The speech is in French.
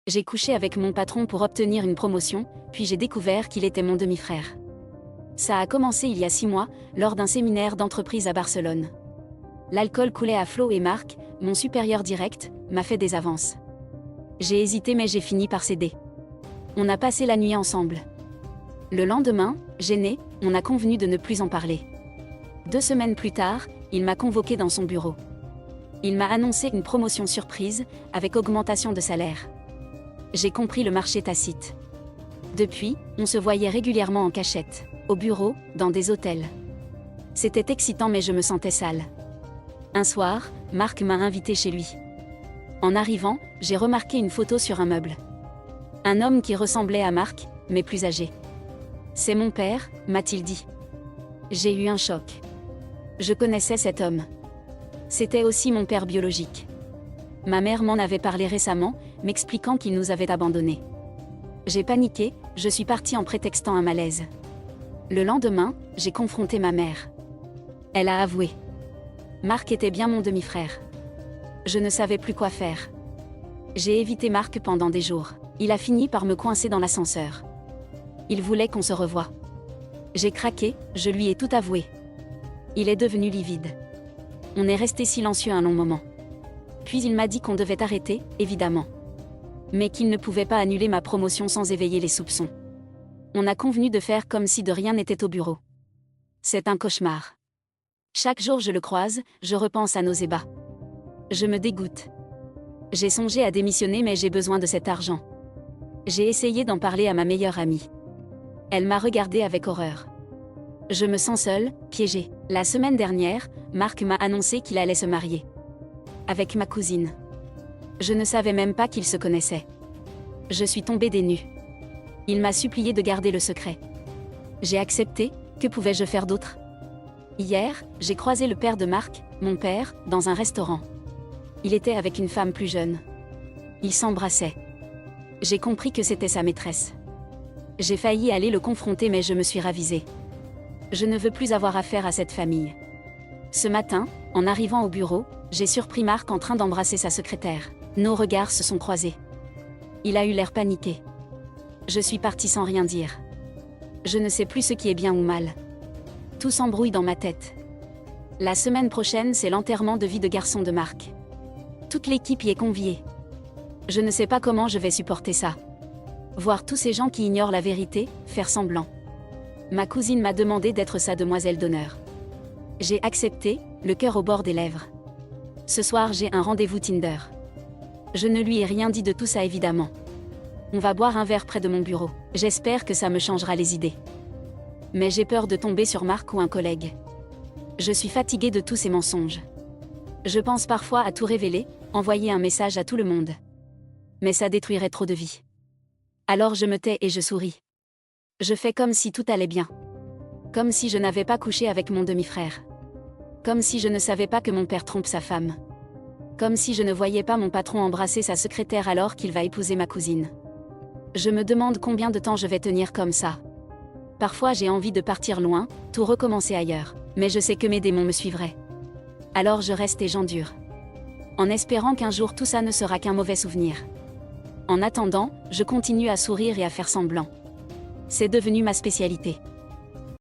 J'ai couché avec mon patron pour obtenir une promotion, puis j'ai découvert qu'il était mon demi-frère. Ça a commencé il y a 6 mois, lors d'un séminaire d'entreprise à Barcelone. L'alcool coulait à flot et Marc, mon supérieur direct, m'a fait des avances. J'ai hésité mais j'ai fini par céder. On a passé la nuit ensemble. Le lendemain, gêné, on a convenu de ne plus en parler. 2 semaines plus tard, il m'a convoqué dans son bureau. Il m'a annoncé une promotion surprise, avec augmentation de salaire. J'ai compris le marché tacite. Depuis, on se voyait régulièrement en cachette, au bureau, dans des hôtels. C'était excitant mais je me sentais sale. Un soir, Marc m'a invité chez lui. En arrivant, j'ai remarqué une photo sur un meuble. Un homme qui ressemblait à Marc, mais plus âgé. « C'est mon père », m'a-t-il dit. J'ai eu un choc. Je connaissais cet homme. C'était aussi mon père biologique. Ma mère m'en avait parlé récemment, m'expliquant qu'il nous avait abandonnés. J'ai paniqué, je suis partie en prétextant un malaise. Le lendemain, j'ai confronté ma mère. Elle a avoué. Marc était bien mon demi-frère. Je ne savais plus quoi faire. J'ai évité Marc pendant des jours. Il a fini par me coincer dans l'ascenseur. Il voulait qu'on se revoie. J'ai craqué, je lui ai tout avoué. Il est devenu livide. On est resté silencieux un long moment. Puis il m'a dit qu'on devait arrêter, évidemment. Mais qu'il ne pouvait pas annuler ma promotion sans éveiller les soupçons. On a convenu de faire comme si de rien n'était au bureau. C'est un cauchemar. Chaque jour je le croise, je repense à nos ébats. Je me dégoûte. J'ai songé à démissionner mais j'ai besoin de cet argent. J'ai essayé d'en parler à ma meilleure amie. Elle m'a regardée avec horreur. Je me sens seule, piégée. La semaine dernière, Marc m'a annoncé qu'il allait se marier. Avec ma cousine. Je ne savais même pas qu'ils se connaissaient. Je suis tombée des nues. Il m'a supplié de garder le secret. J'ai accepté, que pouvais-je faire d'autre? Hier, j'ai croisé le père de Marc, mon père, dans un restaurant. Il était avec une femme plus jeune. Ils s'embrassaient. J'ai compris que c'était sa maîtresse. J'ai failli aller le confronter mais je me suis ravisée. Je ne veux plus avoir affaire à cette famille. Ce matin, en arrivant au bureau, j'ai surpris Marc en train d'embrasser sa secrétaire. Nos regards se sont croisés. Il a eu l'air paniqué. Je suis partie sans rien dire. Je ne sais plus ce qui est bien ou mal. Tout s'embrouille dans ma tête. La semaine prochaine, c'est l'enterrement de vie de garçon de Marc. Toute l'équipe y est conviée. Je ne sais pas comment je vais supporter ça. Voir tous ces gens qui ignorent la vérité, faire semblant. Ma cousine m'a demandé d'être sa demoiselle d'honneur. J'ai accepté, le cœur au bord des lèvres. Ce soir j'ai un rendez-vous Tinder. Je ne lui ai rien dit de tout ça évidemment. On va boire un verre près de mon bureau. J'espère que ça me changera les idées. Mais j'ai peur de tomber sur Marc ou un collègue. Je suis fatiguée de tous ces mensonges. Je pense parfois à tout révéler, envoyer un message à tout le monde. Mais ça détruirait trop de vies. Alors je me tais et je souris. Je fais comme si tout allait bien. Comme si je n'avais pas couché avec mon demi-frère. Comme si je ne savais pas que mon père trompe sa femme. Comme si je ne voyais pas mon patron embrasser sa secrétaire alors qu'il va épouser ma cousine. Je me demande combien de temps je vais tenir comme ça. Parfois j'ai envie de partir loin, tout recommencer ailleurs, mais je sais que mes démons me suivraient. Alors je reste et j'endure. En espérant qu'un jour tout ça ne sera qu'un mauvais souvenir. En attendant, je continue à sourire et à faire semblant. C'est devenu ma spécialité.